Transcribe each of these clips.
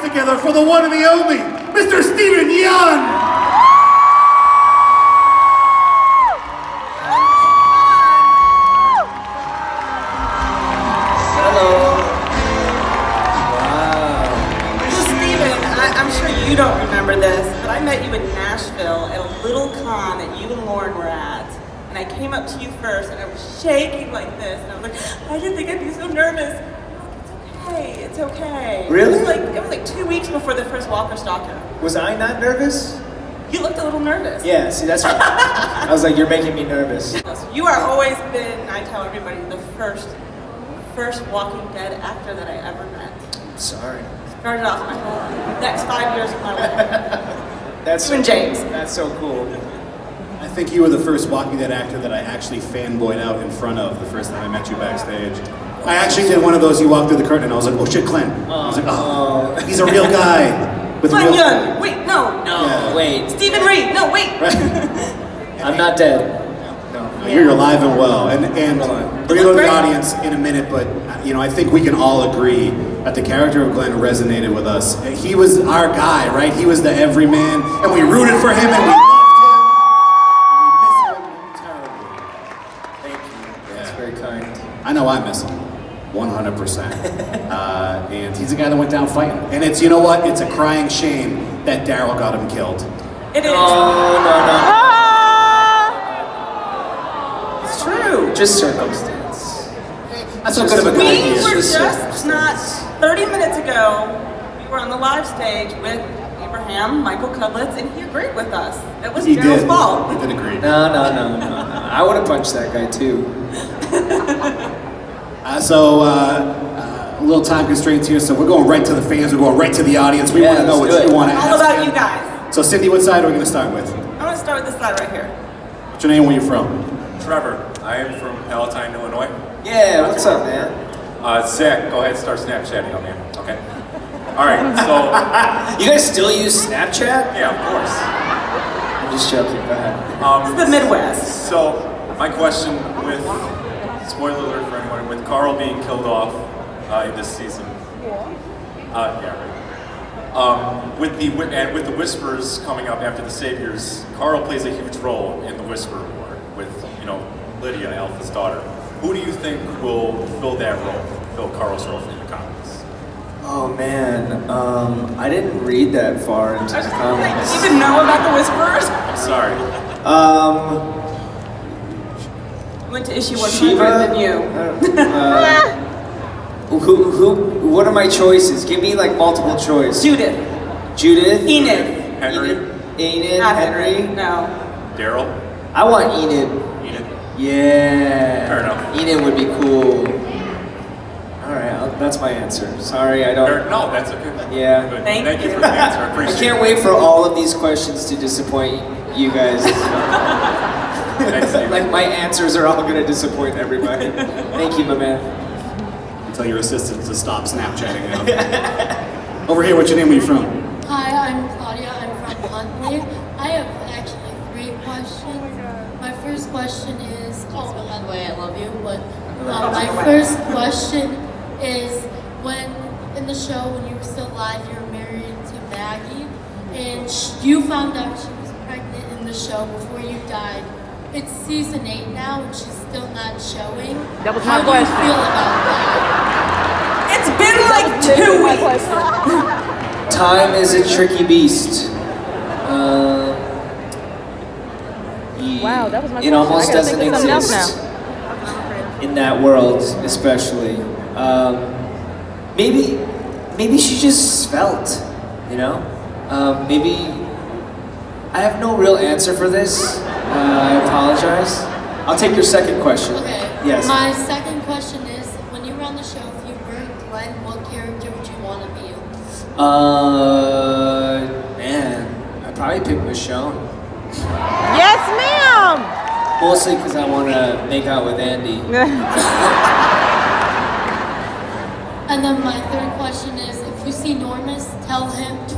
Together for the one and the only, Mr. Steven Yeun. Hello. Wow. So Steven, I'm sure you don't remember this, but I met you in Nashville at a little con that you and Lauren were at. And I came up to you first and I was shaking like this. And I was like, I didn't think I'd be so nervous. Hey, it's okay. Really? It was like 2 weeks before the first Walker Stalker. Was I not nervous? You looked a little nervous. Yeah, see, that's what I was like, you're making me nervous. You are always been, I tell everybody, the first Walking Dead actor that I ever met. Sorry. Started off my whole next 5 years of my life. That's You and James. That's so cool. I think you were the first Walking Dead actor that I actually fanboyed out in front of the first time I met you backstage. I actually did one of those, you walked through the curtain and I was like, oh shit, Clint. I was like, oh, he's a real guy. With Clint real... Yeun. Wait, no. Yeah. Wait. Stephen Reed. No, wait. Right. I'm not dead. No. You're alive and well. And we're going to the audience in a minute, but you know, I think we can all agree that the character of Glenn resonated with us. He was our guy, right? He was the everyman, and we rooted for him and we loved him. And we miss him terribly. Thank you. That's very kind. I know I miss him. 100%. And he's the guy that went down fighting. And it's, you know what? It's a crying shame that Daryl got him killed. It is. Oh, no. It's true. Just circumstance. That's not good of a guy. We were Just just not 30 minutes ago. We were on the live stage with Abraham, Michael Cudlitz, and he agreed with us. It was Daryl's fault. He did agree. No. I would have punched that guy too. A little time constraints here, so we're going right to the fans, we're going right to the audience. We want to know what you want to ask. All about them. you guys. So Cindy, what side are we going to start with? I'm going to start with this side right here. What's your name, where you from? Trevor, I am from Palatine, Illinois. Yeah, what's up, man? Zach, go ahead, start Snapchatting on me. Okay. All right, so. You guys still use Snapchat? Yeah, of course. I'm just joking, go ahead. This is the Midwest. So, my question with, spoiler alert for anyone, with Carl being killed off in this season. With the Whispers coming up after the Saviors, Carl plays a huge role in the Whisper War with, Lydia, Alpha's daughter. Who do you think will fill that role, fill Carl's role in the comics? Oh man, I didn't read that far into the comics. You didn't know about the Whisperers? I'm sorry. I went to issue 100 Shiva? than you. What are my choices? Give me like multiple choice. Judith. Enid. Henry. Enid. Not Henry. No. Daryl. I want Enid. Enid. Yeah. Fair enough. Enid would be cool. Alright, that's my answer. Sorry, I don't... No, that's okay. Yeah. Good. Thank Thank you you. for the answer. I I appreciate can't it. wait for all of these questions to disappoint you guys. Thanks, Steve. Like my answers are all gonna disappoint everybody. Thank you, my man. Tell your assistant to stop Snapchatting now. Over here, what's your name, where you from? Hi, I'm Claudia. I'm from Huntley. I have actually 3 questions. My first question is, oh, by the way, I love you, but my first question is, when in the show, when you were still alive, you were married to Maggie, and you found out she was pregnant in the show before you died. It's season 8 now, and she's still not showing. That was How my do you question. feel about that? It's been like 2 weeks. Time is a tricky beast. Wow, that was my It question. almost I gotta doesn't think of something else exist in that world, especially. Maybe she just svelte, maybe I have no real answer for this. I apologize. I'll take your second question. Okay. Yes. My second question is, when you were on the show, if you were Glenn, what character would you want to be? Man, I'd probably pick Michonne. Yes, ma'am! Mostly because I want to make out with Andy. And then my third question is, if you see Norman, tell him to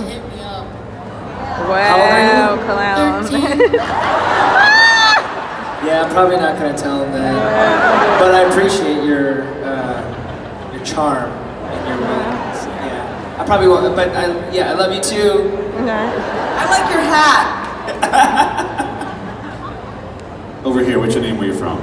hit me up. Wow, clown. 13. Yeah, I'm probably not gonna tell him that. But I appreciate your charm and your yeah. I probably won't, but I love you too. I like your hat. Over here, what's your name? Where you from?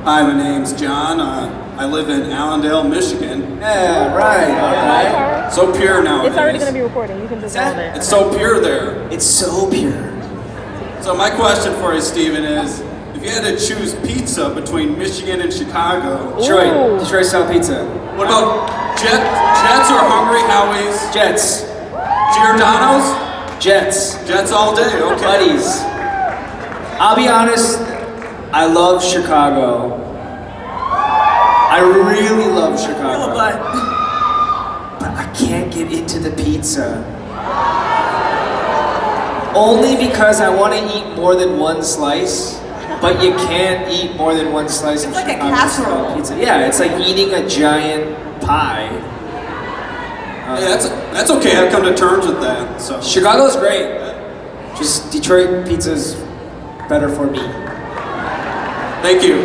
Hi, my name's John. I live in Allendale, Michigan. Yeah, right, alright. So pure nowadays. It's already going to be recording. You can just hold it. It's so pure there. It's so pure. So my question for you, Steven, is if you had to choose pizza between Michigan and Chicago, Detroit. Detroit style pizza. what about Jets or Hungry Howie's? Jets. Giordano's? Jets. Jets all day, okay. Buddies. I'll be honest, I love Chicago. I really love Chicago. But I can't get into the pizza. Only because I want to eat more than one slice, but you can't eat more than one slice of like a Chicago casserole. style pizza. Yeah, it's like eating a giant pie. Yeah, that's okay. I've come to terms with that. So Chicago's great. Just Detroit pizza's better for me. thank you.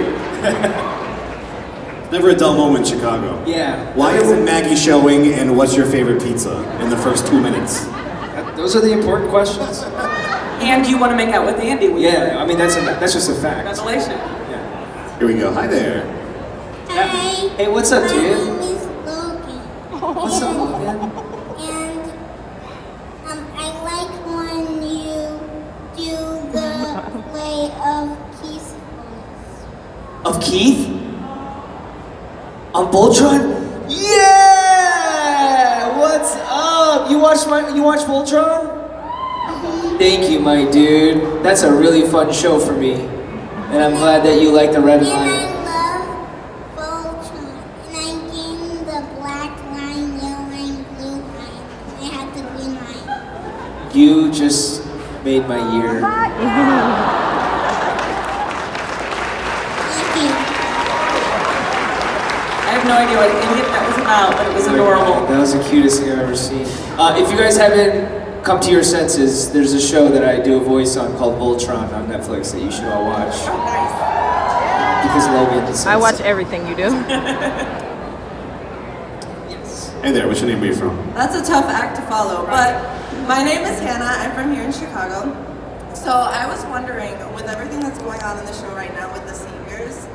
Never a dull moment in Chicago. Yeah. Why isn't Maggie showing, and what's your favorite pizza in the first 2 minutes? Those are the important questions. And you want to make out with Andy? Yeah, I mean that's just a fact. Congratulations. Yeah. Here we go. Hi there. Hi. Hey, what's up, My dude? name is Logan. What's up, Logan? And I like when you do the play of Keith's voice. Of Keith? On Voltron? Yeah! What's up? You watch Voltron? Thank you, my dude. That's a really fun show for me. And I'm glad that you like the red And line. I love Voltron. And I gained the black line, yellow line, blue line. I had the green line. You just made my year. Thank you. I have no idea what any of that was about, but it was adorable. That was the cutest thing I've ever seen. If you guys haven't come to your senses, there's a show that I do a voice on called Voltron on Netflix that you should all watch. Oh, nice. Because Logan says I watch so. everything you do. Yes. Hey there. What's your name? Where you from? That's a tough act to follow, but my name is Hannah. I'm from here in Chicago. So I was wondering, with everything that's going on in the show right now with the seniors,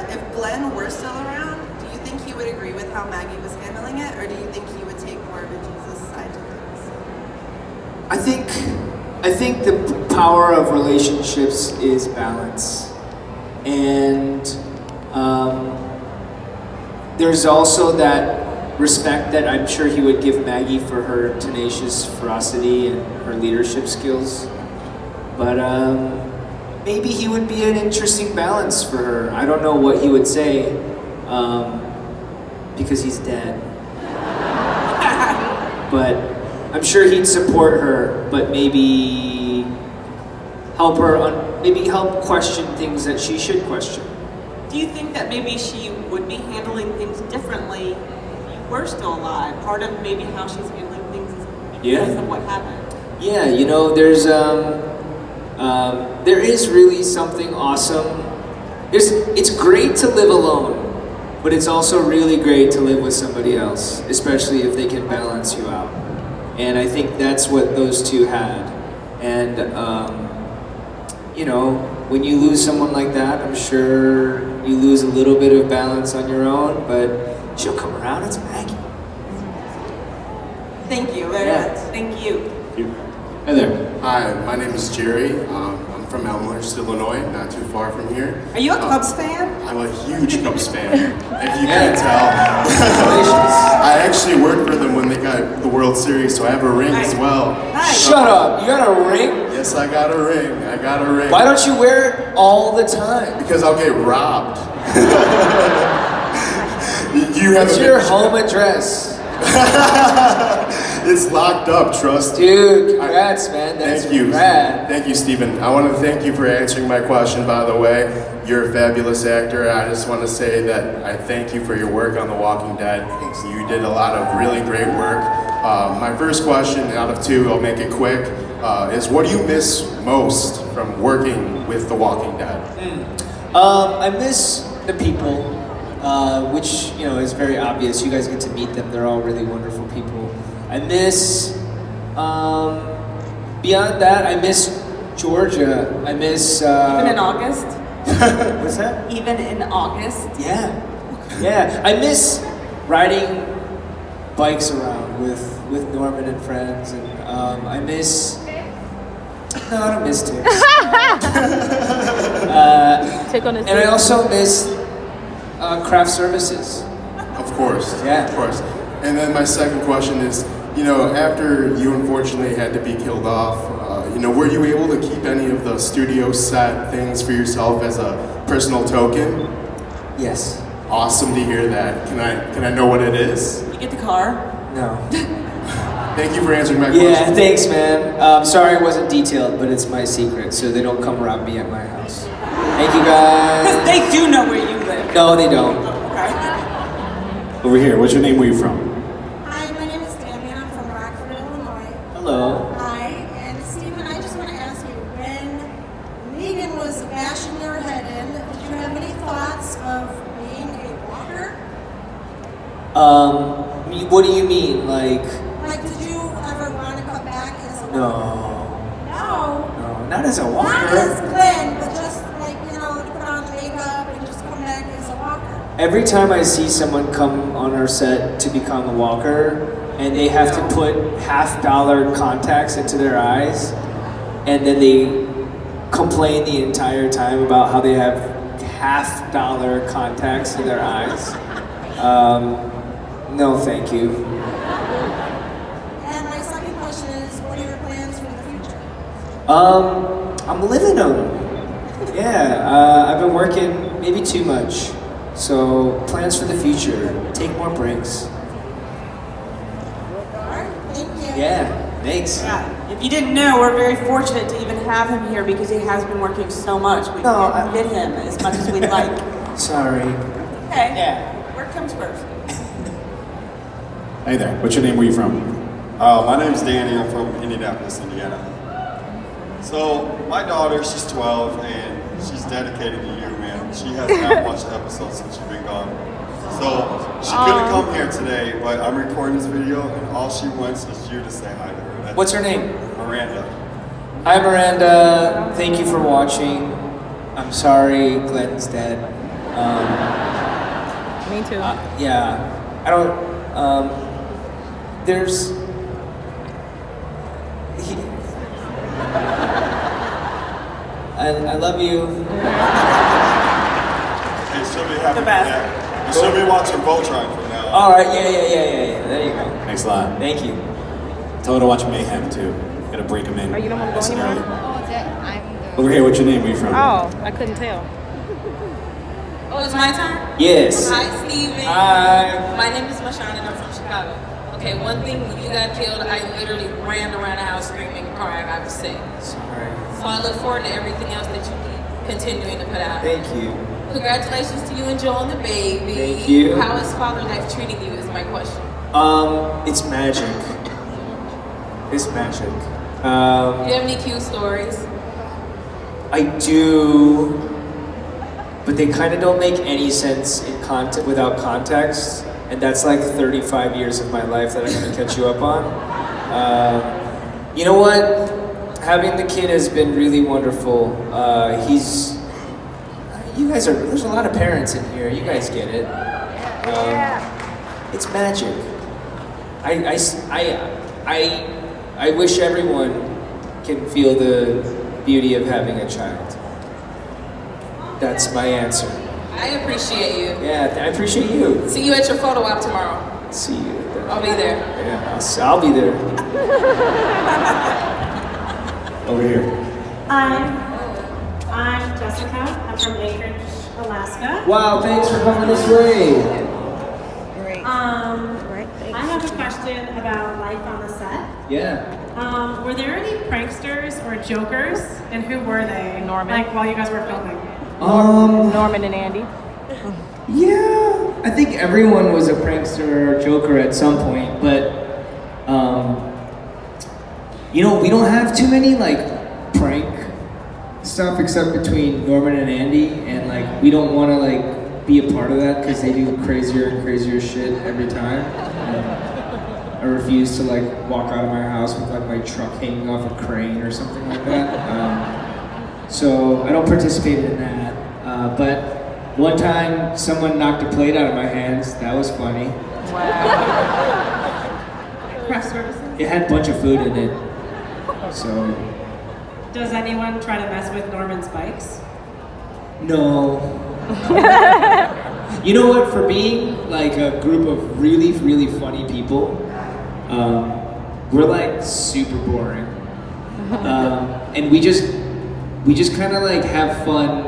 if Glenn were still around, do you think he would agree with how Maggie was handling it, or do you think he would take more of a Jesus side to things? I think the power of relationships is balance, and there's also that respect that I'm sure he would give Maggie for her tenacious ferocity and her leadership skills. But maybe he would be an interesting balance for her. I don't know what he would say because he's dead. But I'm sure he'd support her, but maybe help her, maybe help question things that she should question. Do you think that maybe she would be handling things differently if you were still alive? Part of maybe how she's handling things is because of what happened. Yeah, you know, there is really something awesome. It's great to live alone, but it's also really great to live with somebody else, especially if they can balance you out. And I think that's what those two had. And, you know, when you lose someone like that, I'm sure you lose a little bit of balance on your own, but she'll come around. It's Maggie. Thank you very much. Thank you. Hey there. Hi, my name is Jerry. I'm from Elmhurst, Illinois, not too far from here. Are you a Cubs fan? I'm a huge Cubs fan, if you can't tell. Congratulations. I actually worked for them when they got the World Series, so I have a ring as well. Nice. Shut up. You got a ring? Yes, I got a ring. I got a ring. Why don't you wear it all the time? Because I'll get robbed. You have What's a your picture. home address? It's locked up, trust. Dude, congrats, man. That's Thank you. rad. Thank you, Stephen. I want to thank you for answering my question, by the way. You're a fabulous actor. I just want to say that I thank you for your work on The Walking Dead. You did a lot of really great work. My first question, out of two, I'll make it quick. is what do you miss most from working with The Walking Dead? I miss the people, which is very obvious. You guys get to meet them; they're all really wonderful people. I miss. Beyond that, I miss Georgia. I miss. Even in August? What's that? Even in August? Yeah. I miss riding bikes around with Norman and friends, and I miss. No, I don't miss ticks. Tick on his And I also miss craft services. Of course. Yeah. Of course. And then my second question is, after you unfortunately had to be killed off, were you able to keep any of the studio set things for yourself as a personal token? Yes. Awesome to hear that. Can I know what it is? You get the car? No. Thank you for answering my question. Yeah, thanks, man. Sorry it wasn't detailed, but it's my secret, so they don't come rob me at my house. Thank you, guys. Because they do know where you live. No, they don't. Okay. Over here, what's your name? Where you from? Hi, my name is Tammy and I'm from Rockford, Illinois. Hello. Hi, and Stephen, I just want to ask you, when Negan was bashing your head in, did you have any thoughts of being a walker? What do you mean? Like, Did you ever want to come back as a walker? no. No. No, not as a Not walker. as Glenn, but just to put on makeup and just come back as a walker. Every time I see someone come on our set to become a walker, and they have to put $50 contacts into their eyes, and then they complain the entire time about how they have $50 contacts in their eyes. No, thank you. And my second question is, what are your plans for the future? I'm living them. Yeah, I've been working maybe too much. So, plans for the future. Take more breaks. All right, thank you. Yeah, thanks. Yeah. If you didn't know, we're very fortunate to even have him here because he has been working so much. We can't get him as much as we'd like. Sorry. Okay. Yeah. Work comes first. Hey there, what's your name? Where you from? My name's Danny. I'm from Indianapolis, Indiana. So my daughter, she's 12, and she's dedicated to you, man. She has not watched the episodes since you've been gone. So she couldn't come here today, but I'm recording this video, and all she wants is you to say hi to her. What's her name? Miranda. Hi, Miranda. Thank you for watching. I'm sorry Glenn's dead. Me too. Yeah. I don't, there's, I love you. Hey, she'll be happy. The best. Yeah. And she'll be watching Voltron from now on. All right, yeah. There you go. Thanks a lot. Thank you. Tell her to watch Mayhem too. Gotta break them in. Oh, you don't want to nice go and anymore? early. Oh, I'm Over here, what's your name? Where you from? Oh, I couldn't tell. Oh, it's my turn? Yes. Hi, Steven. Hi. My name is Mashawn and I'm from Chicago. Okay, one thing, when you got killed, I literally ran around the house screaming and crying. I was sick. Sorry. So I look forward to everything else that you keep continuing to put out. Thank you. Congratulations to you and Joel and the baby. Thank you. How is father life treating you is my question. It's magic. It's magic. Do you have any cute stories? I do, but they kind of don't make any sense in without context, and that's like 35 years of my life that I'm going to catch you up on. You know what? Having the kid has been really wonderful. There's a lot of parents in here. You guys get it. It's magic. I wish everyone can feel the beauty of having a child. That's my answer. I appreciate you. Yeah, I appreciate you. See you at your photo op tomorrow. See you. I'll be there. Yeah, I'll be there. Over here. I'm Jessica. I'm from Anchorage, Alaska. Wow, thanks for coming this way. I have a question about life on the set. Yeah. Were there any pranksters or jokers, and who were they? Norman. Like while you guys were filming? Norman and Andy. Yeah, I think everyone was a prankster or joker at some point, but You know, we don't have too many like prank stuff except between Norman and Andy, and like we don't want to like be a part of that because they do crazier and crazier shit every time. And I refuse to like walk out of my house with like my truck hanging off a crane or something like that. So I don't participate in that. But one time someone knocked a plate out of my hands. That was funny. Wow. Craft services? It had a bunch of food in it. So. Does anyone try to mess with Norman's bikes? No. You know what? For being like a group of really, really funny people, we're like super boring, and we just kind of like have fun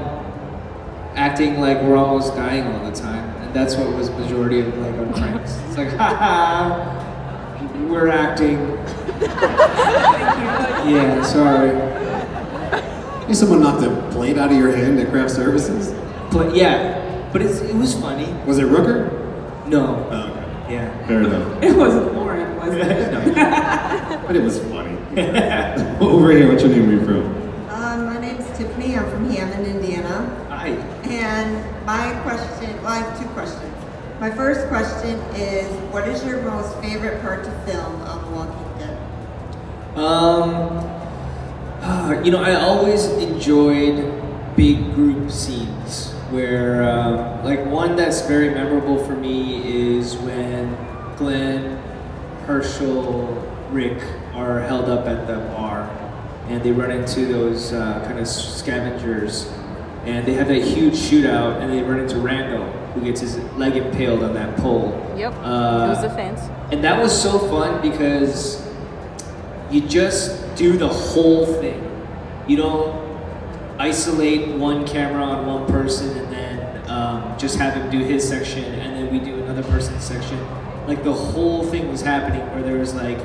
acting like we're almost dying all the time, and that's what was majority of like our pranks. It's like, haha, we're acting. Yeah, sorry. Someone knocked a plate out of your hand at craft services? But yeah, but it was funny. Was it Rooker? No. Oh, okay. Yeah. Fair enough. It wasn't Lauren, was it? But it was funny. Over here, what's your name? Where are you from? My name's Tiffany. I'm from Hammond, Indiana. Hi. And my question, well, I have two questions. My first question is, what is your most favorite part to film on The Walking Dead? You know, I always enjoyed big group scenes where, like one that's very memorable for me is when Glenn, Herschel, Rick are held up at the bar and they run into those kind of scavengers and they have that huge shootout and they run into Randall who gets his leg impaled on that pole. Yep, it was a fence. And that was so fun because you just do the whole thing. You don't isolate one camera on one person and then just have him do his section and then we do another person's section. Like the whole thing was happening where there was like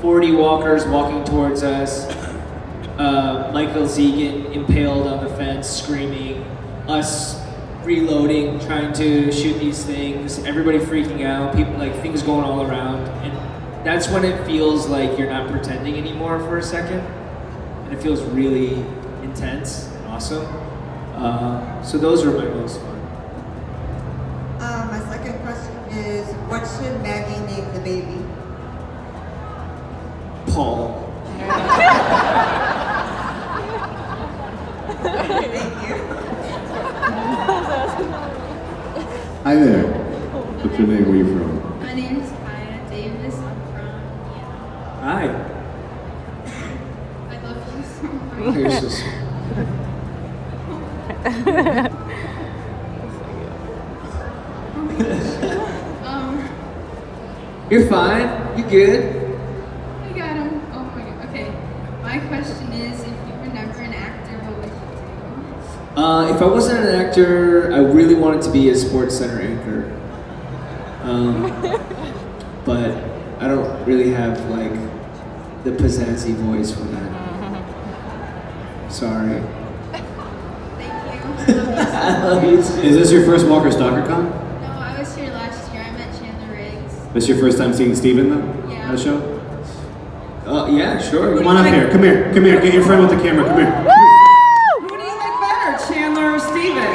40 walkers walking towards us, Michael Zegan impaled on the fence screaming, us reloading, trying to shoot these things, everybody freaking out, people like things going all around. And that's when it feels like you're not pretending anymore for a second. And it feels really intense and awesome. So those are my most fun. My second question is, what should Maggie name the baby? Paul. Thank you. Hi there. What's your name? Where are you from? My name is Kaya Davis. I'm from Indiana. Hi. I love you so much. You're so sweet. You're fine. You good? I got him. Oh my god. Okay. My question is, if you were never an actor, what would you do? If I wasn't an actor, I really wanted to be a Sports Center anchor. But I don't really have like the pizzazzy voice for that. Sorry. Thank you. I love you too. Is this your first Walker Stalker Con? No, I was here last year. I met Chandler Riggs. This your first time seeing Steven though? Yeah. At a show? Yeah, sure. Come on up here. Come here. Come here. Get your friend with the camera. Come here. Who do you like better, Chandler or Steven?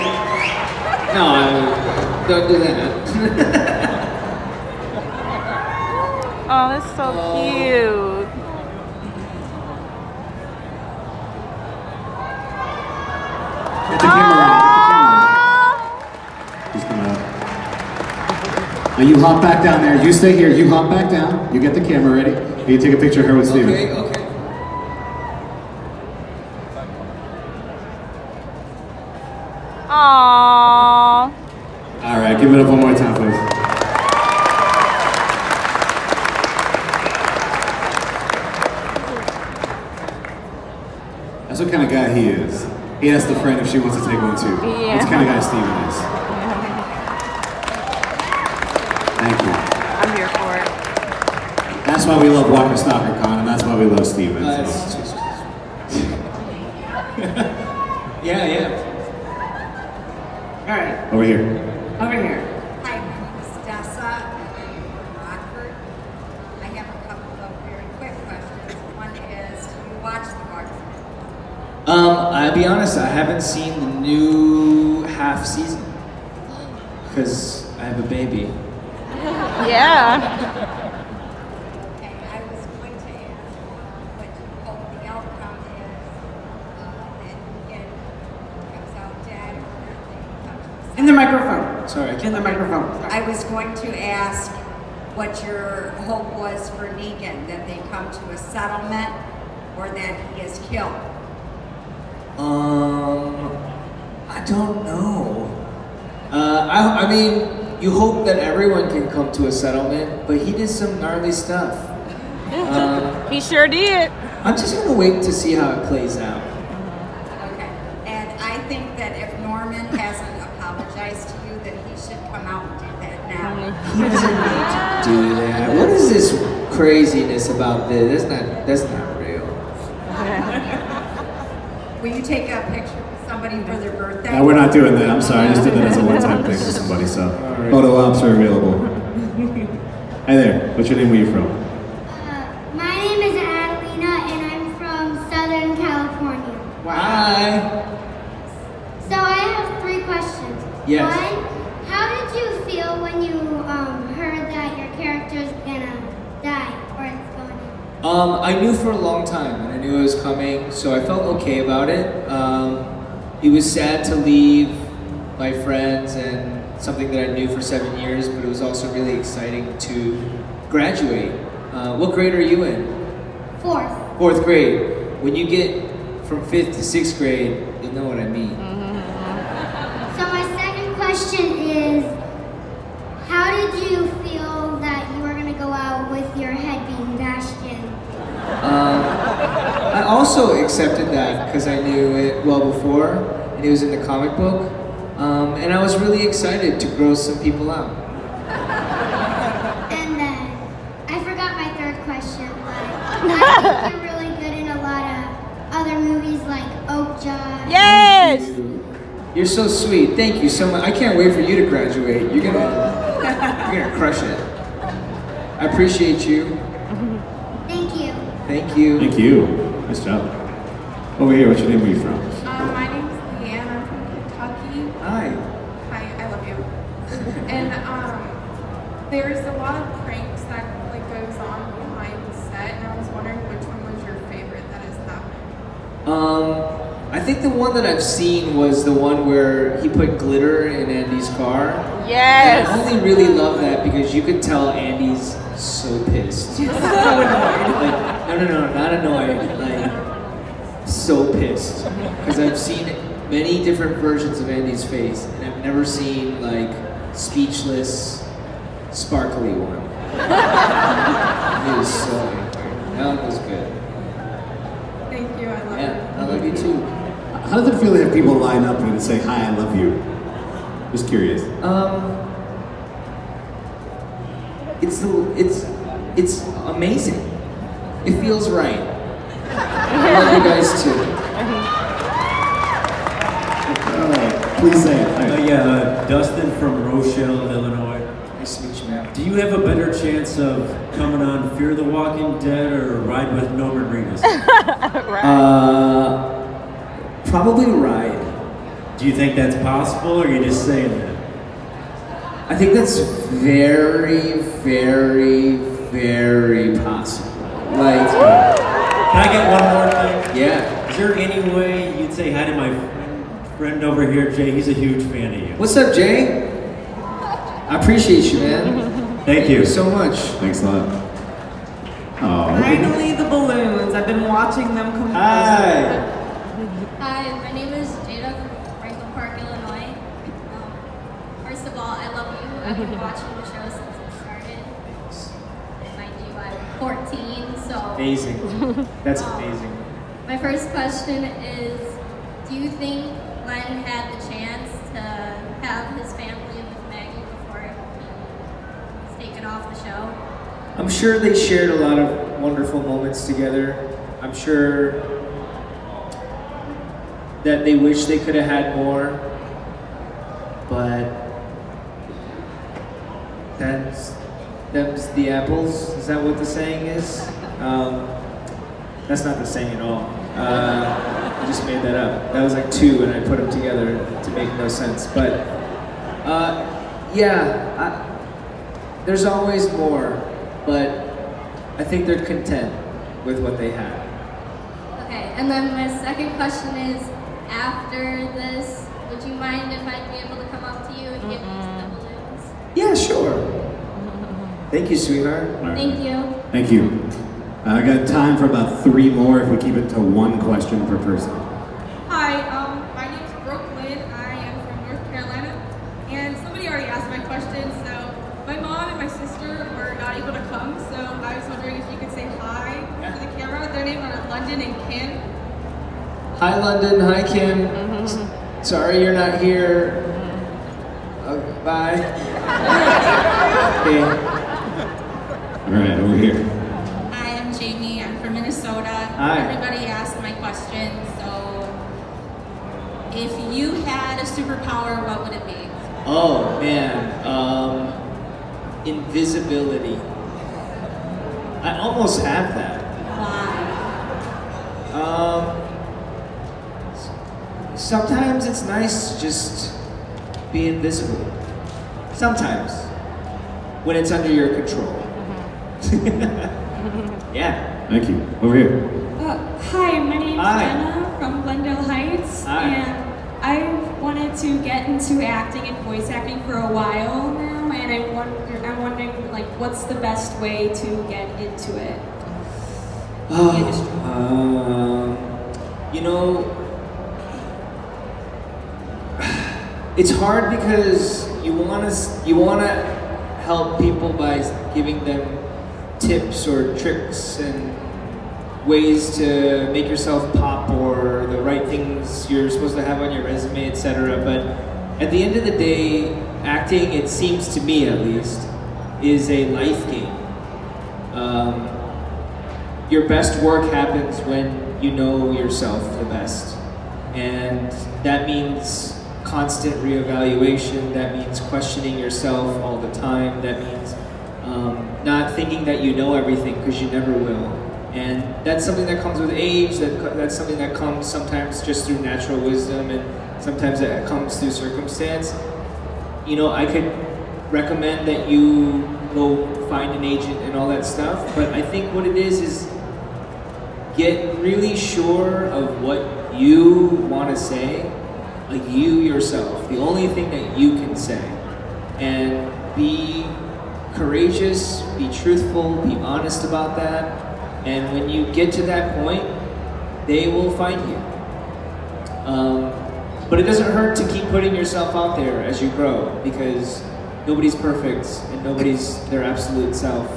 No, don't do that. Oh, that's so cute. Get the camera ready. He's coming up. Now you hop back down there. You stay here. You hop back down. You get the camera ready. And you take a picture of her with Steven. Okay. Aww. All right. Give it up one more time, please. That's what kind of guy he is. He asked a friend if she wants to take one too. Yeah. That's the kind of guy Steven is. Thank you. I'm here for it. That's why we love Walker Stalker Con, and that's why we love Steven. Yeah. All right. Over here. Over here. Hi, my name is Dessa. I'm from Rockford. I have a couple of very quick questions. One I'll be honest, I haven't seen the new half season because I have a baby. Yeah. Okay, I was going to ask what you hope the outcome is that Negan comes out dead or that they come to a In the microphone. Sorry, I In the microphone. Sorry. I was going to ask what your hope was for Negan, that they come to a settlement or that he is killed. I don't know. I mean, you hope that everyone can come to a settlement, but he did some gnarly stuff. He sure did. I'm just gonna wait to see how it plays out. Okay. And I think that if Norman hasn't apologized to you, that he should come out and do that now. He doesn't need to do that. What is this craziness about this? That's not real. Will you take a picture with somebody for their birthday? No, we're not doing that. I'm sorry. I just did that as a one-time thing for somebody, so photo ops are available. Hi there. What's your name? Where are you from? My name is Adelina, and I'm from Southern California. Hi. So I have 3 questions. Yes. 1, how did you feel when you heard that your character's gonna die or it's going to? I knew for a long time, and I knew it was coming, so I felt okay about it. It was sad to leave my friends and something that I knew for 7 years, but it was also really exciting to graduate. What grade are you in? 4th. 4th grade. When you get from 5th to 6th grade, you'll know what I mean. So my second question is, how did you feel that you were gonna go out with your head being bashed in? I also accepted that because I knew it well before, and it was in the comic book, and I was really excited to gross some people out. And then, I forgot my 3rd question, but I think you're really good in a lot of other movies like Oakjaw. Yes! You're so sweet. Thank you so much. I can't wait for you to graduate. You're gonna crush it. I appreciate you. Thank you. Thank you. Thank you. Nice job. Over here. What's your name? Where are you from? My name's Leanne. I'm from Kentucky. Hi. Hi, I love you. And there's a lot of pranks that goes on behind the set, and I was wondering which one was your favorite that has happened. I think the one that I've seen was the one where he put glitter in Andy's car. Yes. And I only really love that because you could tell Andy's so pissed. So annoyed. No, not annoyed. Like, so pissed. Because I've seen many different versions of Andy's face, and I've never seen, like, speechless, sparkly one. It was so angry. That one was good. Thank you, I love Yeah, I love you too. How does it feel to have people line up and say, "Hi, I love you"? Just curious. It's amazing. It feels right. I love you guys too. Please say it. Dustin from Rochelle, Illinois. Nice to meet you, man. Do you have a better chance of coming on Fear the Walking Dead or Ride with Norman Reedus? Probably Ride. Do you think that's possible, or are you just saying that? I think that's very, very, very possible. Like, can I get one more thing? Yeah. Is there any way you'd say hi to my friend over here, Jay? He's a huge fan of you. What's up, Jay? I appreciate you, man. Thank you so much. Thanks a lot. Oh. Finally, the balloons. I've been watching them come Hi. Hi, my name is Jada from Franklin Park, Illinois. First of all, I love you. I've been watching the show since it started. Mind you, I'm 14, so... Amazing. That's amazing. My first question is, do you think Glenn had the chance to have his family with Maggie before he was taken off the show? I'm sure they shared a lot of wonderful moments together. I'm sure that they wish they could have had more, but them's the apples. Is that what the saying is? That's not the saying at all. I just made that up. That was like 2, and I put them together to make no sense. But there's always more, but I think they're content with what they have. Okay, and then my second question is, after this, would you mind if I'd be able to come up to you and give you some balloons? Yeah, sure. Thank you, sweetheart. Thank you. Thank you. I got time for about 3 more if we keep it to 1 question per person. Hi, my name's Brooklyn. I am from North Carolina, and somebody already asked my question. So my mom and my sister were not able to come, so I was wondering if you could say hi to the camera. Their names are London and Kim. Hi, London. Hi, Kim. Sorry you're not here. Bye. Okay. All right, over here. Hi, I'm Jamie. I'm from Minnesota. Hi. Everybody asked my question, so if you had a superpower, what would it be? Oh, man. Invisibility. I almost have that. Why? Sometimes it's nice to just be invisible. Sometimes. When it's under your control. Yeah. Thank you. Over here. Hi, my name's Hi. Anna from Glendale Heights, Hi. and I've wanted to get into acting and voice acting for a while now, and I'm wondering, like, what's the best way to get into it? You know, it's hard because you wanna help people by giving them tips or tricks and ways to make yourself pop or the right things you're supposed to have on your resume, etc. But at the end of the day, acting, it seems to me at least, is a life game. Your best work happens when you know yourself the best. And that means constant reevaluation, that means questioning yourself all the time, that means not thinking that you know everything, because you never will. And that's something that comes with age, that's something that comes sometimes just through natural wisdom, and sometimes it comes through circumstance. You know, I could recommend that you go find an agent and all that stuff, but I think what it is get really sure of what you want to say, like you yourself, the only thing that you can say, and be courageous, be truthful, be honest about that, and when you get to that point, they will find you. But it doesn't hurt to keep putting yourself out there as you grow, because nobody's perfect and nobody's their absolute self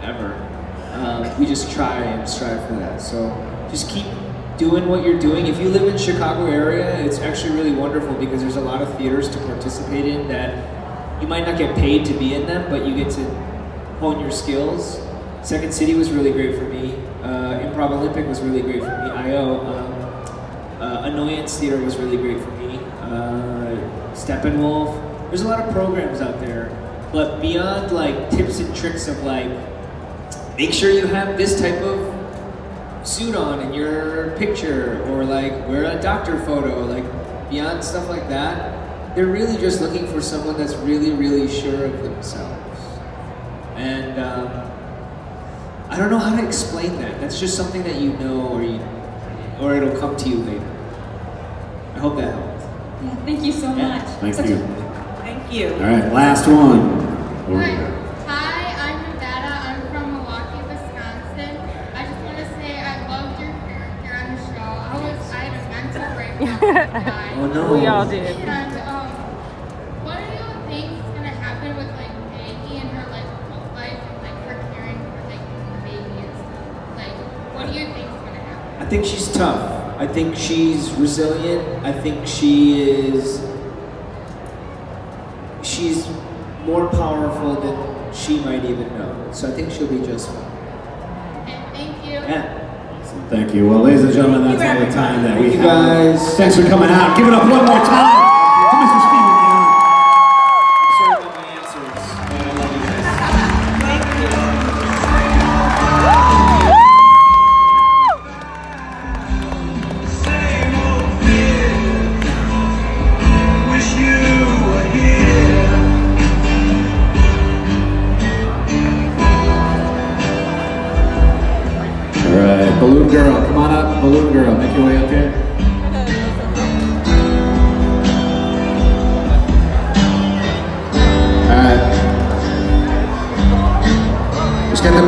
ever. We just try and strive for that. So just keep doing what you're doing. If you live in Chicago area, it's actually really wonderful because there's a lot of theaters to participate in that you might not get paid to be in them, but you get to hone your skills. Second City was really great for me. Improv Olympic was really great for me. Annoyance Theater was really great for me. Steppenwolf. There's a lot of programs out there, but beyond like tips and tricks of like, make sure you have this type of suit on in your picture, or like wear a doctor photo, like beyond stuff like that, they're really just looking for someone that's really, really sure of themselves. And I don't know how to explain that. That's just something that you know, or it'll come to you later. I hope that helped. Yeah, thank you so much. Thank you. Thank you. All right, last one. Over here. Hi, I'm Nevada. I'm from Milwaukee, Wisconsin. I just want to say I loved your character on the show. I had a mental breakdown. Oh no. We all did. And what do you think is gonna happen with like Maggie and her like whole life and like her caring for like the baby and stuff? Like, what do you think is gonna happen? I think she's tough. I think she's resilient. I think she's more powerful than she might even know. So I think she'll be just fine. Okay, thank you. Yeah. Thank you. Well, ladies and gentlemen, that's all the time that we Thank you have. guys. Thanks for coming out. Give it up one more time to Mr. Steven Yeun. Sorry about my answers, but I love you guys. Thank you. Balloon girl. Come on up, balloon girl. Make your way up here. All right. Let's get the balloon.